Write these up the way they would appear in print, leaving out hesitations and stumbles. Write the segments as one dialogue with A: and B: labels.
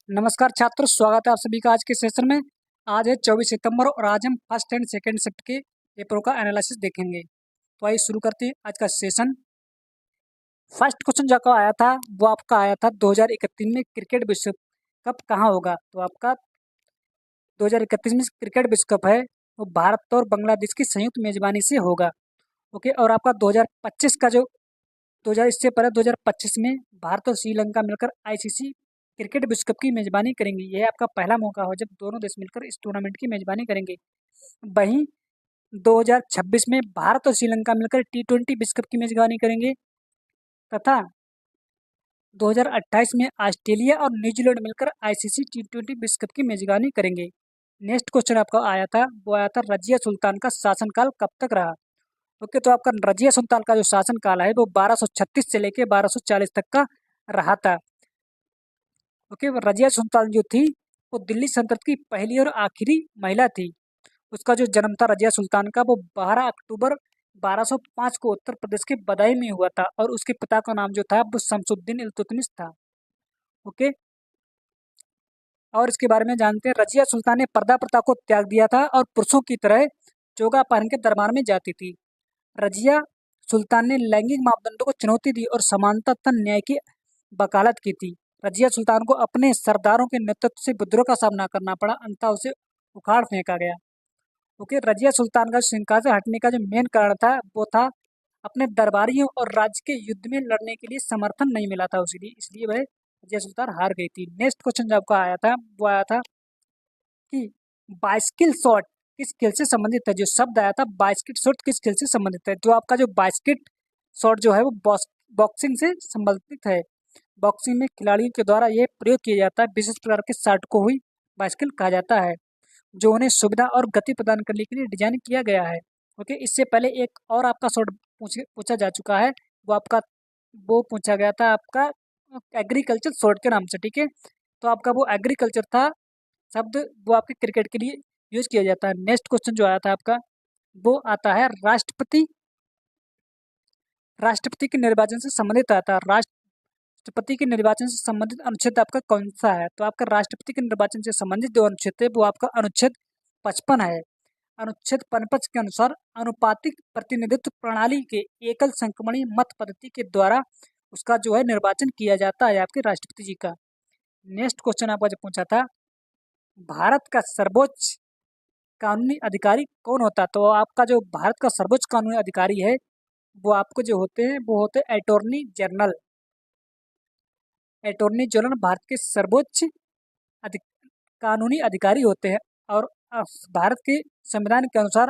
A: नमस्कार छात्रों, स्वागत है आप सभी का आज के सेशन में। आज है 24 सितंबर और आज हम फर्स्ट एंड सेकंड शिफ्ट के पेपरों का एनालिसिस देखेंगे। तो आइए शुरू करते हैं आज का सेशन। फर्स्ट क्वेश्चन जो आपका आया था वो आपका आया था 2031 में क्रिकेट विश्व कप कहाँ होगा। तो आपका 2031 में क्रिकेट विश्व कप है वो भारत और बांग्लादेश की संयुक्त मेजबानी से होगा। ओके, और आपका 2025 का जो 2000 इससे पहले 2025 में भारत और श्रीलंका मिलकर आईसीसी क्रिकेट विश्व कप की मेजबानी करेंगी। यह आपका पहला मौका हो जब दोनों देश मिलकर इस टूर्नामेंट की मेजबानी करेंगे। वहीं 2026 में भारत और श्रीलंका मिलकर टी20 विश्व कप की मेजबानी करेंगे तथा 2028 में ऑस्ट्रेलिया और न्यूजीलैंड मिलकर आईसीसी टी20 विश्व कप की मेजबानी करेंगे। नेक्स्ट क्वेश्चन आपका आया था वो आया था रजिया सुल्तान का शासनकाल कब तक रहा। ओके, तो आपका रजिया सुल्तान का जो शासनकाल है वो 1236 से लेकर 1240 तक का रहा था। ओके, रजिया सुल्तान जो थी वो दिल्ली सल्तनत की पहली और आखिरी महिला थी। उसका जो जन्म था रजिया सुल्तान का वो 12 अक्टूबर 1205 को उत्तर प्रदेश के बदायूं में हुआ था और उसके पिता का नाम जो था वो शमसुद्दीन इल्तुतमिश था। ओके, और इसके बारे में जानते हैं। रजिया सुल्तान ने पर्दा प्रथा को त्याग दिया था और पुरुषों की तरह चोगा पहन के दरबार में जाती थी। रजिया सुल्तान ने लैंगिक मापदंडों को चुनौती दी और समानता तथा न्याय की वकालत की थी। रजिया सुल्तान को अपने सरदारों के नेतृत्व से विद्रोह का सामना करना पड़ा, अंततः उसे उखाड़ फेंका गया। ओके, रजिया सुल्तान का सिंहासन से हटने का जो मेन कारण था वो था अपने दरबारियों और राज्य के युद्ध में लड़ने के लिए समर्थन नहीं मिला था उसके लिए, इसलिए वह रजिया सुल्तान हार गई थी। नेक्स्ट क्वेश्चन जो आपका आया था वो आया था कि बाइस्किल शॉट किस खेल से संबंधित है। जो शब्द आया था बाइस्किट शॉट किस खेल से संबंधित है। जो आपका जो बाइस्किट शॉट जो है वो बॉक्सिंग से संबंधित है। बॉक्सिंग में खिलाड़ियों के द्वारा यह प्रयोग किया जाता है। विशेष प्रकार के शॉट को ही बाइस्किल कहा जाता है जो उन्हें सुविधा और गति प्रदान करने के लिए डिजाइन किया गया है। ओके, इससे पहले एक और आपका शॉट पूछा जा चुका है। वो पूछा गया था आपका एग्रीकल्चर शॉट के नाम से। ठीक है, तो आपका वो एग्रीकल्चर था शब्द, वो आपके क्रिकेट के लिए यूज किया जाता है। नेक्स्ट क्वेश्चन जो आया था आपका वो आता है राष्ट्रपति के निर्वाचन से संबंधित आता है। राष्ट्रपति के निर्वाचन से संबंधित अनुच्छेद आपका कौन सा है। तो आपका राष्ट्रपति के निर्वाचन से संबंधित जो अनुच्छेद है वो आपका अनुच्छेद 55 है। अनुच्छेद 55 के अनुसार अनुपातिक प्रतिनिधित्व प्रणाली के एकल संक्रमणीय मत पद्धति के द्वारा उसका जो है निर्वाचन किया जाता है आपके राष्ट्रपति जी का। नेक्स्ट क्वेश्चन आपका जो पूछा था भारत का सर्वोच्च कानूनी अधिकारी कौन होता है। तो आपका जो भारत का सर्वोच्च कानूनी अधिकारी है वो आपको जो होते हैं वो होते हैं attorney general. Attorney general Bharat के सर्वोच्च कानूनी अधिकारी होते हैं और भारत के संविधान के अनुसार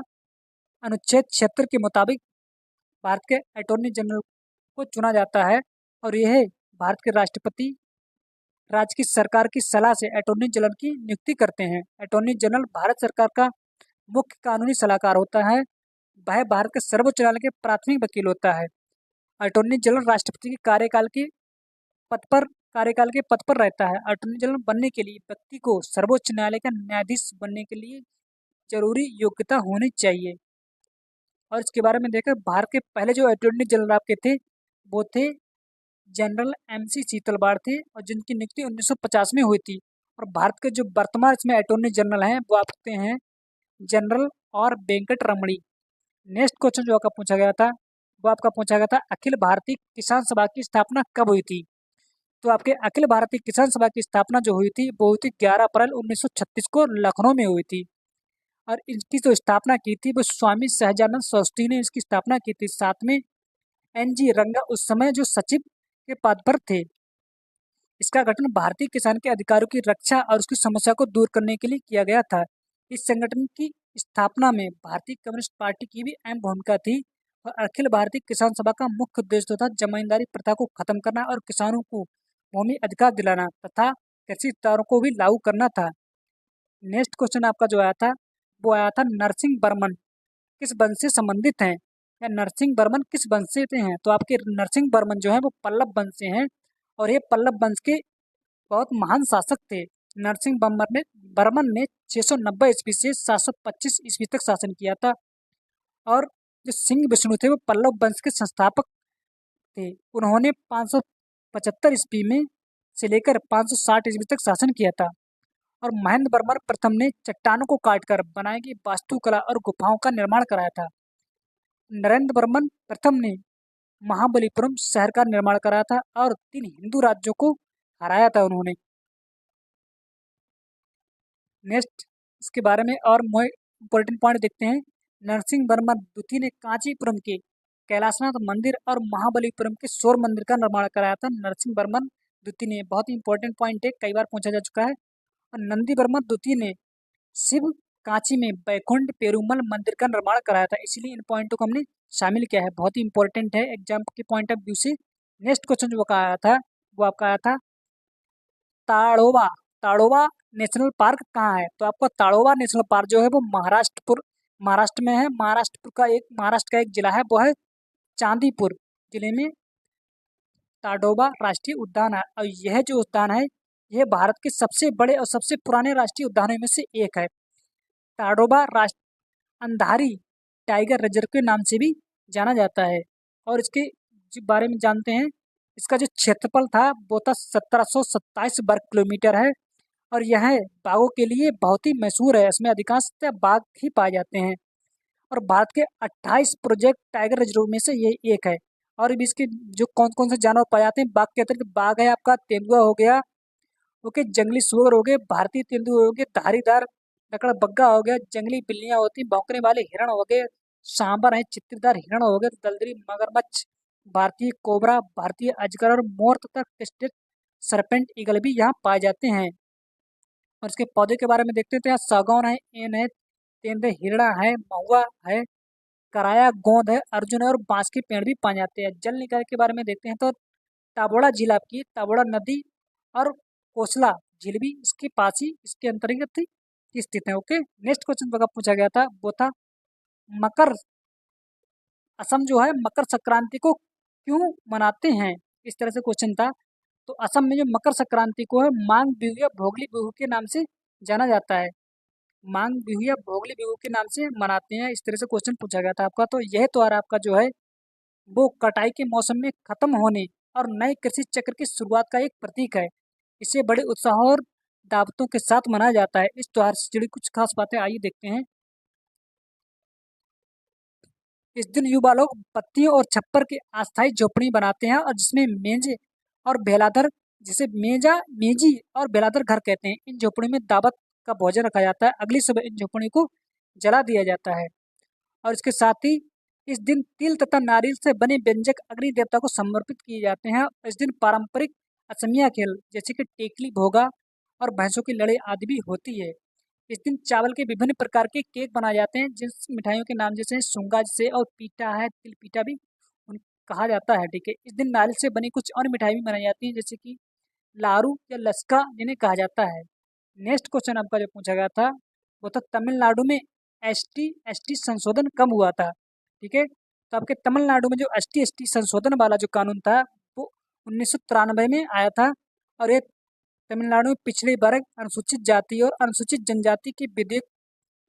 A: अनुच्छेद 76 के मुताबिक भारत के अटॉर्नी जनरल को चुना जाता है और यह भारत के राष्ट्रपति राज्य की सरकार की सलाह से अटॉर्नी जनरल की नियुक्ति करते हैं। अटॉर्नी जनरल भारत सरकार का मुख्य कानूनी सलाहकार होता है। वह भारत के सर्वोच्च न्यायालय के प्राथमिक वकील होता है। अटॉर्नी जनरल राष्ट्रपति के कार्यकाल के पद पर रहता है। अटॉर्नी जनरल बनने के लिए व्यक्ति को सर्वोच्च न्यायालय का न्यायाधीश बनने के लिए जरूरी योग्यता होनी चाहिए। और इसके बारे में देखकर भारत के पहले जो अटॉर्नी जनरल आपके थे वो थे जनरल MC शीतलवाड़ थे और जिनकी नियुक्ति 1950 में हुई थी। और भारत के जो वर्तमान इसमें अटॉर्नी जनरल हैं वो आपके हैं जनरल और वेंकट रमणी। नेक्स्ट क्वेश्चन जो आपका पूछा गया था वो आपका पूछा गया था अखिल भारतीय किसान सभा की स्थापना कब हुई थी। तो आपके अखिल भारतीय किसान सभा की स्थापना जो हुई थी वो हुई थी 11 अप्रैल 1936 को लखनऊ में हुई थी। और इसकी जो स्थापना की थी वो स्वामी सहजानंद सरस्वती ने इसकी स्थापना की थी। साथ में NG रंगा उस समय जो सचिव के पद पर थे। इसका गठन भारतीय किसान के अधिकारों की रक्षा और उसकी समस्या को दूर करने के लिए किया गया था। इस संगठन की स्थापना में भारतीय कम्युनिस्ट पार्टी की भी अहम भूमिका थी और अखिल भारतीय किसान सभा का मुख्य उद्देश्य था जमींदारी प्रथा को खत्म करना और किसानों को भूमि अधिकार दिलाना तथा कृषि सुधारों को भी लागू करना था। नेक्स्ट क्वेश्चन आपका जो आया था वो आया था नरसिंह वर्मन किस वंश से संबंधित हैं या नरसिंह वर्मन किस वंश से हैं। तो आपके नरसिंह वर्मन जो है वो पल्लव वंश से हैं और ये पल्लव वंश के बहुत महान शासक थे। नरसिंह वर्मन ने 690 ईस्वी से 725 ईस्वी तक शासन किया था। और जो सिंह विष्णु थे वो पल्लव वंश के संस्थापक थे। उन्होंने 575 ईस्वी में से लेकर 560 ईस्वी तक शासन किया था। और महेंद्र वर्मन प्रथम ने चट्टानों को काटकर बनाई गई वास्तुकला और गुफाओं का निर्माण कराया था। नरेंद्र वर्मन प्रथम ने महाबलीपुरम शहर का निर्माण कराया था और 3 हिंदू राज्यों को हराया था उन्होंने। नेक्स्ट इसके बारे में और इम्पोर्टेंट पॉइंट देखते हैं। नरसिंह वर्मन द्वितीय ने कांचीपुरम के कैलाशनाथ मंदिर और महाबलीपुरम के शोर मंदिर का निर्माण कराया था। नरसिंह वर्मन द्वितीय ने, बहुत ही इंपॉर्टेंट पॉइंट है, कई बार पूछा जा चुका है। और नंदी वर्मन द्वितीय ने शिव कांची में बैकुंठ पेरुमल मंदिर का निर्माण कराया था, इसलिए इन पॉइंटों को हमने शामिल किया है, बहुत ही इंपॉर्टेंट है एग्जाम के पॉइंट ऑफ व्यू से। नेक्स्ट क्वेश्चन जो आया था वो आपका आया था ताड़ोबा। ताड़ोबा नेशनल पार्क कहाँ है? तो आपका ताड़ोबा नेशनल पार्क जो है वो महाराष्ट्र में है। महाराष्ट्र का एक जिला है, वो है चांदीपुर जिले में ताडोबा राष्ट्रीय उद्यान है। और यह जो उद्यान है यह भारत के सबसे बड़े और सबसे पुराने राष्ट्रीय उद्यानों में से एक है। ताडोबा अंधारी टाइगर रिजर्व के नाम से भी जाना जाता है। और इसके बारे में जानते हैं, इसका जो क्षेत्रफल था वो था 1727 वर्ग किलोमीटर है। और यह बाघों के लिए बहुत ही मशहूर है, इसमें अधिकांशतः बाघ ही पाए जाते हैं। और भारत के 28 प्रोजेक्ट टाइगर रिजर्व में से ये एक है। और भी इसके जो कौन कौन से जानवर पाए जाते हैं बाघ के अतिरिक्त, बाघ है आपका तेंदुआ हो गया, ओके, जंगली सुअर हो गए, भारतीय तेंदुआ हो गए, धारीदार लकड़बग्गा हो गया, जंगली बिल्लियां होती, भौंकने वाले हिरण हो गए, सांबर है, चित्तीदार हिरण हो गए, दलदली मगरमच्छ, भारतीय कोबरा, भारतीय अजगर और मोर तथा क्रेस्टेड सरपेंट ईगल भी यहाँ पाए जाते हैं। और इसके पौधे के बारे में देखते हैं तो यहाँ सागौन है, एन है, तेंदे हिरड़ा है, महुआ है, कराया, गोंद है, अर्जुन है और बांस के पेड़ भी पाए जाते हैं। जल निकाय के बारे में देखते हैं तो ताबोड़ा झील आपकी, ताबोड़ा नदी और कोसला झील भी इसके पास ही, इसके अंतर्गत ही स्थित है। ओके, नेक्स्ट क्वेश्चन का पूछा गया था वो था मकर, असम जो है मकर संक्रांति को क्यों मनाते हैं, इस तरह से क्वेश्चन था। तो असम में जो मकर संक्रांति को है मांग बिहू या भोगली बिहू के नाम से जाना जाता है। मांग बिहू या भोगली बिहू के नाम से मनाते हैं, इस तरह से क्वेश्चन पूछा गया था आपका। तो यह त्योहार आपका जो है वो कटाई के मौसम में खत्म होने और नए कृषि चक्र की शुरुआत का एक प्रतीक है। इसे बड़े उत्साह और दावतों के साथ मनाया जाता है। इस त्योहार से जुड़ी कुछ खास बातें आइए देखते हैं। इस दिन युवा लोग पत्तियों और छप्पर की अस्थायी झोपड़ी बनाते हैं और जिसमें मेजे और बेलाधर, जिसे मेजी और बेलाधर घर कहते हैं, इन झोपड़ी में दावत का भोजन रखा जाता है। अगली सुबह इन झोपड़ी को जला दिया जाता है। और इसके साथ ही इस दिन तिल तथा नारियल से बने व्यंजक अग्नि देवता को समर्पित किए जाते हैं। इस दिन पारंपरिक असमिया खेल जैसे कि टेकली भोगा और भैंसों की लड़ाई आदि भी होती है। इस दिन चावल के विभिन्न प्रकार के केक बनाए जाते हैं, जिस मिठाइयों के नाम जैसे सुंगा जैसे और पीठा है, तिल पीठा भी कहा जाता है। ठीक है, इस दिन नारियल से बनी कुछ और मिठाई भी बनाई जाती है जैसे कि लारू या लस्का जिन्हें कहा जाता है। नेक्स्ट क्वेश्चन आपका जो पूछा गया था वो था तमिलनाडु में एसटी संशोधन कब हुआ था। ठीक है, तो आपके तमिलनाडु में जो एसटी संशोधन वाला जो कानून था वो 1993 में आया था। और ये तमिलनाडु में पिछड़े वर्ग, अनुसूचित जाति और अनुसूचित जनजाति के विधेयक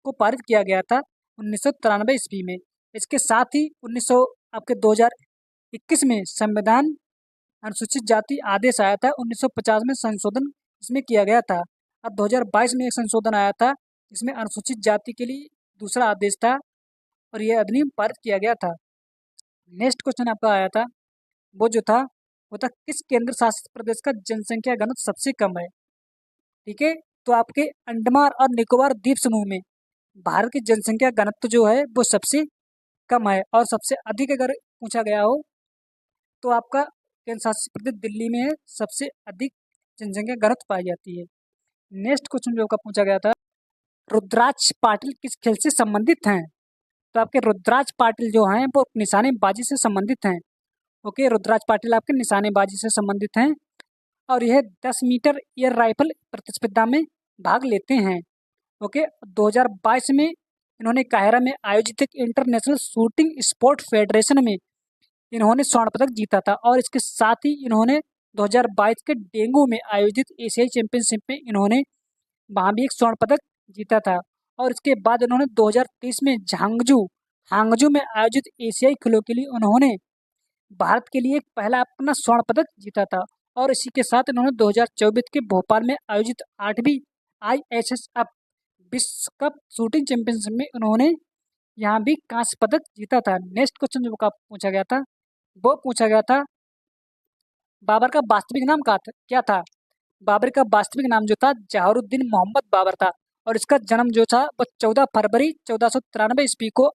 A: को पारित किया गया था 1993 ईस्वी में। इसके साथ ही 2021 में संविधान अनुसूचित जाति आदेश आया था। 1950 में संशोधन इसमें किया गया था। और 2022 में एक संशोधन आया था जिसमें अनुसूचित जाति के लिए दूसरा आदेश था और यह अधिनियम पारित किया गया था। नेक्स्ट क्वेश्चन आपका आया था वो जो था वो था किस केंद्र शासित प्रदेश का जनसंख्या घनत्व सबसे कम है। ठीक है, तो आपके अंडमान और निकोबार द्वीप समूह में भारत की जनसंख्या घनत्व जो है वो सबसे कम है। और सबसे अधिक अगर पूछा गया हो तो आपका केंद्र शासित प्रदेश दिल्ली में है, सबसे अधिक जनसंख्या घनत्व पाई जाती है। नेक्स्ट क्वेश्चन जो का पूछा गया था रुद्राक्ष पाटिल किस खेल से संबंधित हैं। तो आपके रुद्राक्ष पाटिल जो हैं वो निशानेबाजी से संबंधित हैं। ओके, रुद्राक्ष पाटिल आपके निशानेबाजी से संबंधित हैं और यह 10 मीटर एयर राइफल प्रतिस्पर्धा में भाग लेते हैं। ओके, 2022 में इन्होंने काहिरा में आयोजित एक इंटरनेशनल शूटिंग स्पोर्ट फेडरेशन में इन्होंने स्वर्ण पदक जीता था। और इसके साथ ही इन्होंने 2022 के डेंगू में आयोजित एशियाई चैंपियनशिप में इन्होंने वहाँ भी एक स्वर्ण पदक जीता था। और इसके बाद उन्होंने 2023 में हांगजू में आयोजित एशियाई खेलों के लिए उन्होंने भारत के लिए पहला अपना स्वर्ण पदक जीता था। और इसी के साथ इन्होंने 2024 के भोपाल में आयोजित 8वीं ISSF विश्व कप शूटिंग चैंपियनशिप में उन्होंने यहाँ भी कांस्य पदक जीता था। नेक्स्ट क्वेश्चन जो का पूछा गया था वो पूछा गया था बाबर का वास्तविक नाम क्या था। बाबर का वास्तविक नाम जो था जहारुद्दीन मोहम्मद बाबर था और इसका जन्म जो था वो 14 फरवरी 1493 ईस्वी को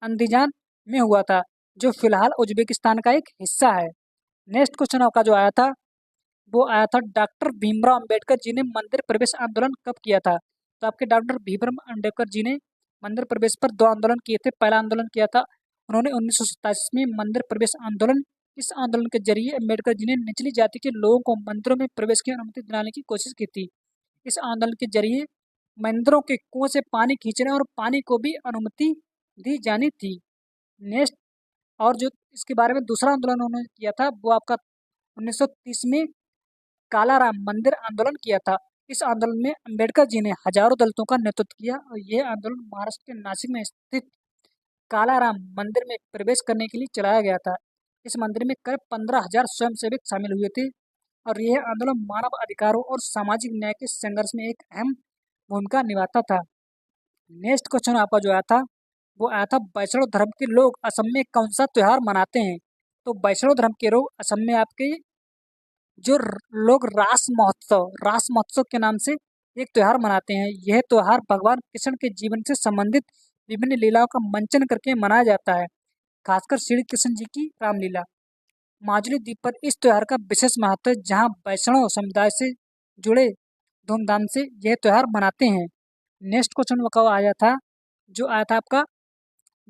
A: अंदीजान में हुआ था, जो फिलहाल उज्बेकिस्तान का एक हिस्सा है। नेक्स्ट क्वेश्चन आपका जो आया था वो आया था डॉक्टर भीमराव अंबेडकर जी ने मंदिर प्रवेश आंदोलन कब किया था। तो आपके डॉक्टर भीमराव अंबेडकर जी ने मंदिर प्रवेश पर 2 आंदोलन किए थे। पहला आंदोलन किया था उन्होंने 1927 में मंदिर प्रवेश आंदोलन। इस आंदोलन के जरिए अम्बेडकर जी ने निचली जाति के लोगों को मंदिरों में प्रवेश की अनुमति दिलाने की कोशिश की थी। इस आंदोलन के जरिए मंदिरों के कुओं से पानी खींचने और पानी को भी अनुमति दी जानी थी। नेक्स्ट और जो इसके बारे में दूसरा आंदोलन उन्होंने किया था वो आपका 1930 में कालाराम मंदिर आंदोलन किया था। इस आंदोलन में अम्बेडकर जी ने हजारों दलितों का नेतृत्व किया और यह आंदोलन महाराष्ट्र के नासिक में स्थित कालाराम मंदिर में प्रवेश करने के लिए चलाया गया था। इस मंदिर में करीब 15,000 स्वयंसेवक शामिल हुए थे और यह आंदोलन मानव अधिकारों और सामाजिक न्याय के संघर्ष में एक अहम भूमिका निभाता था। नेक्स्ट क्वेश्चन आपका जो आया था वो आया था वैष्णव धर्म के लोग असम में कौन सा त्योहार मनाते हैं। तो वैष्णव धर्म के लोग असम में आपके जो लोग रास महोत्सव के नाम से एक त्योहार मनाते हैं। यह त्योहार भगवान कृष्ण के जीवन से संबंधित विभिन्न लीलाओं का मंचन करके मनाया जाता है, खासकर श्री कृष्ण जी की रामलीला। माजुली द्वीप पर इस त्योहार का विशेष महत्व है, जहां वैष्णव समुदाय से जुड़े धूमधाम से यह त्योहार मनाते हैं। नेक्स्ट क्वेश्चन कब आया था जो आया था आपका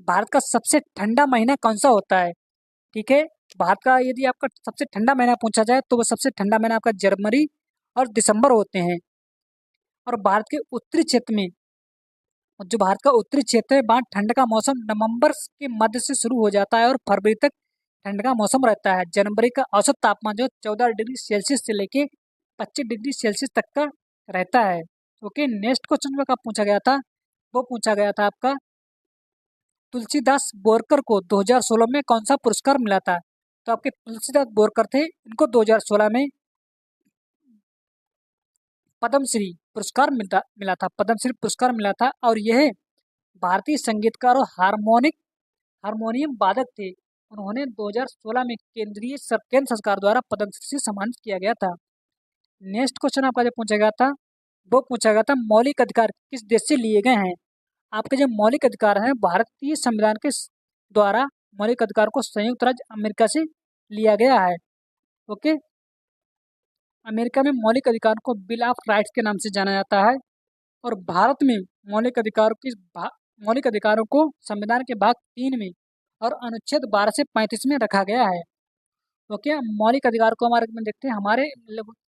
A: भारत का सबसे ठंडा महीना कौन सा होता है। ठीक है, भारत का यदि आपका सबसे ठंडा महीना पूछा जाए तो वो सबसे ठंडा महीना आपका जनवरी और दिसंबर होते हैं। और भारत के उत्तरी क्षेत्र में जो भारत का उत्तरी क्षेत्र है वहाँ ठंड का मौसम नवंबर के मध्य से शुरू हो जाता है और फरवरी तक ठंड का मौसम रहता है। जनवरी का औसत तापमान जो 14 डिग्री सेल्सियस से लेके 25 डिग्री सेल्सियस तक का रहता है। ओके, नेक्स्ट क्वेश्चन का पूछा गया था वो पूछा गया था आपका तुलसीदास बोरकर को 2016 में कौन सा पुरस्कार मिला था। तो आपके तुलसीदास बोरकर थे, इनको 2016 में पद्मश्री पुरस्कार मिला था। पद्मश्री पुरस्कार मिला था और यह भारतीय संगीतकार और हारमोनियम वादक थे। उन्होंने 2016 में केंद्र सरकार द्वारा पद्मश्री से सम्मानित किया गया था। नेक्स्ट क्वेश्चन आपका जो पूछा गया था वो पूछा गया था मौलिक अधिकार किस देश से लिए गए हैं। आपके जो मौलिक अधिकार हैं भारतीय संविधान के द्वारा मौलिक अधिकार को संयुक्त राज्य अमेरिका से लिया गया है। ओके, अमेरिका में मौलिक अधिकार को बिल ऑफ राइट्स के नाम से जाना जाता है और भारत में मौलिक अधिकारों को संविधान के भाग 3 में और अनुच्छेद 12 से 35 में रखा गया है। ओके, मौलिक अधिकार को हमारे में देखते हैं। हमारे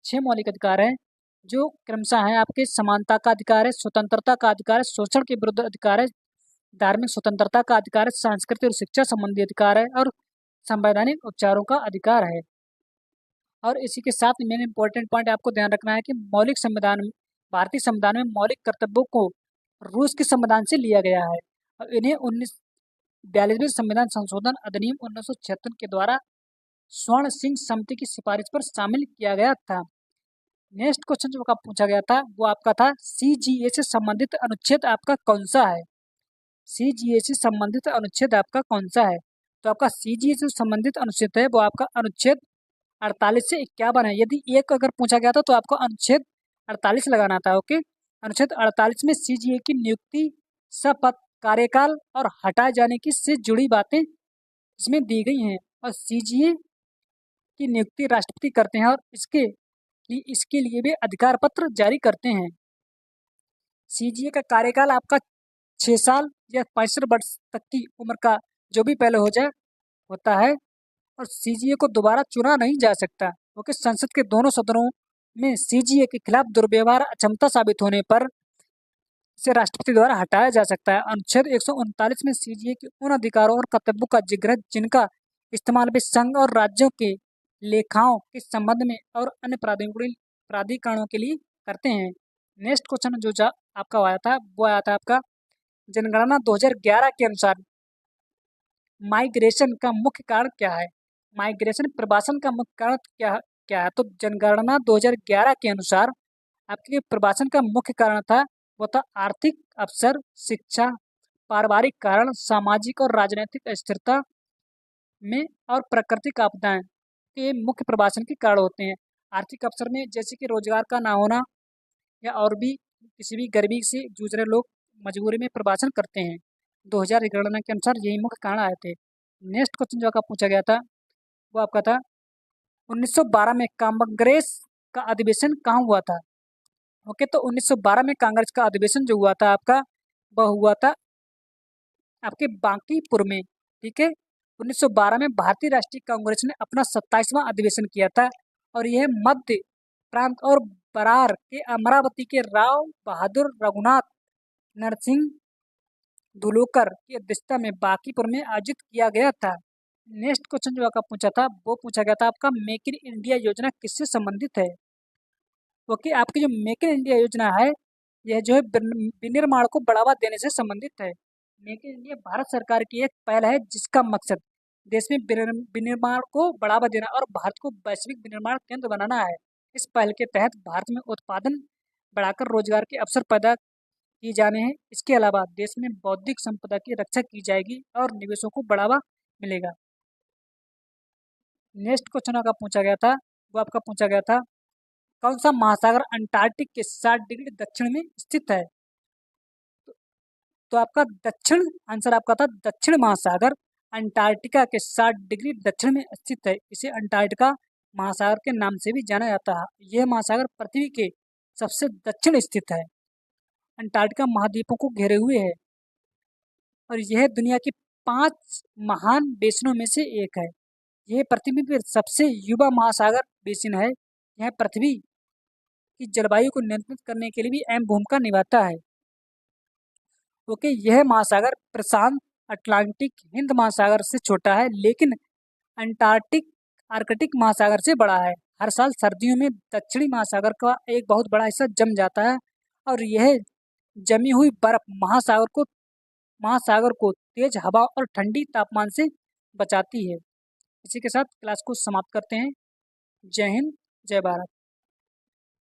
A: 6 मौलिक अधिकार हैं जो क्रमशः हैं आपके समानता का अधिकार है, स्वतंत्रता का अधिकार है, शोषण के विरुद्ध अधिकार है, धार्मिक स्वतंत्रता का अधिकार है, संस्कृति और शिक्षा संबंधी अधिकार है और संवैधानिक उपचारों का अधिकार है। और इसी के साथ मेन इंपॉर्टेंट पॉइंट आपको ध्यान रखना है कि भारतीय संविधान में मौलिक कर्तव्यों को रूस के संविधान से लिया गया है और इन्हें 1942वें संविधान संशोधन अधिनियम 1976 के द्वारा स्वर्ण सिंह समिति की सिफारिश पर शामिल किया गया था। नेक्स्ट क्वेश्चन जो आपका पूछा गया था वो आपका था CGA से संबंधित अनुच्छेद आपका कौन सा है। CGA से संबंधित अनुच्छेद आपका कौन सा है। तो आपका CGA से संबंधित अनुच्छेद है वो आपका अनुच्छेद 48 से 51 है। यदि एक अगर पूछा गया था तो आपको अनुच्छेद 48 लगाना था। ओके, अनुच्छेद 48 में CGA की नियुक्ति, शपथ, कार्यकाल और हटाए जाने की से जुड़ी बातें इसमें दी गई हैं और CGA की नियुक्ति राष्ट्रपति करते हैं और इसके लिए भी अधिकार पत्र जारी करते हैं। CGA का कार्यकाल आपका 6 साल या 65 वर्ष तक की उम्र का जो भी पहले हो जाए होता है और CGA को दोबारा चुना नहीं जा सकता। ओके, संसद के दोनों सदनों में CGA के खिलाफ दुर्व्यवहार अक्षमता साबित होने पर इसे राष्ट्रपति द्वारा हटाया जा सकता है। अनुच्छेद 139 में CGA के उन अधिकारों और कर्तव्यों का जिक्र है जिनका इस्तेमाल वे संघ और राज्यों के लेखाओं के संबंध में और अन्य प्राधिकरणों के लिए करते हैं। नेक्स्ट क्वेश्चन जो आपका आया था वो आया था आपका जनगणना 2011 के अनुसार माइग्रेशन का मुख्य कारण क्या है। माइग्रेशन प्रवासन का मुख्य कारण क्या है? तो जनगणना 2011 के अनुसार आपके प्रवासन का मुख्य कारण था, वो था आर्थिक अवसर, शिक्षा, पारिवारिक कारण, सामाजिक और राजनीतिक अस्थिरता में और प्राकृतिक आपदाएं के मुख्य प्रवासन के कारण होते हैं। आर्थिक अवसर में जैसे कि रोजगार का ना होना या और भी किसी भी गरीबी से जूझ रहे लोग मजबूरी में प्रवासन करते हैं। 2000 की गणना के अनुसार यही मुख्य कारण आए थे। नेक्स्ट क्वेश्चन जो आपका पूछा गया था वो आपका था 1912 में कांग्रेस का अधिवेशन कहाँ हुआ था? ओके, तो 1912 में कांग्रेस का अधिवेशन जो हुआ था आपका, वह हुआ था आपके बांकीपुर में। ठीक है, 1912 में भारतीय राष्ट्रीय कांग्रेस ने अपना 27वां अधिवेशन किया था और यह मध्य प्रांत और बरार के अमरावती के राव बहादुर रघुनाथ नरसिंह धुलोकर की अध्यक्षता में बांकीपुर में आयोजित किया गया था। नेक्स्ट क्वेश्चन जो आपका पूछा था वो पूछा गया था आपका मेक इन इंडिया योजना किससे संबंधित है? ओके, आपकी जो मेक इन इंडिया योजना है यह जो है विनिर्माण को बढ़ावा देने से संबंधित है। मेक इन इंडिया भारत सरकार की एक पहल है जिसका मकसद देश में विनिर्माण को बढ़ावा देना और भारत को वैश्विक विनिर्माण केंद्र बनाना है। इस पहल के तहत भारत में उत्पादन बढ़ाकर रोजगार के अवसर पैदा किए जाने हैं। इसके अलावा देश में बौद्धिक संपदा की रक्षा की जाएगी और निवेशों को बढ़ावा मिलेगा। नेक्स्ट क्वेश्चन आपका पूछा गया था वो आपका पूछा गया था कौन सा महासागर अंटार्कटिक के 60 डिग्री दक्षिण में स्थित है? तो आपका दक्षिण आंसर आपका था दक्षिण महासागर अंटार्कटिका के 60 डिग्री दक्षिण में स्थित है। इसे अंटार्कटिका महासागर के नाम से भी जाना जाता है। यह महासागर पृथ्वी के सबसे दक्षिण स्थित है। अंटार्कटिका महाद्वीपों को घेरे हुए है और यह दुनिया की 5 महान बेसिनों में से एक है। यह पृथ्वी पर सबसे युवा महासागर बेसिन है। यह पृथ्वी की जलवायु को नियंत्रित करने के लिए भी अहम भूमिका निभाता है। ओके, यह महासागर प्रशांत, अटलांटिक, हिंद महासागर से छोटा है लेकिन अंटार्कटिक आर्कटिक महासागर से बड़ा है। हर साल सर्दियों में दक्षिणी महासागर का एक बहुत बड़ा हिस्सा जम जाता है और यह जमी हुई बर्फ महासागर को तेज हवा और ठंडी तापमान से बचाती है। इसी के साथ क्लास को समाप्त करते हैं। जय हिंद, जय भारत।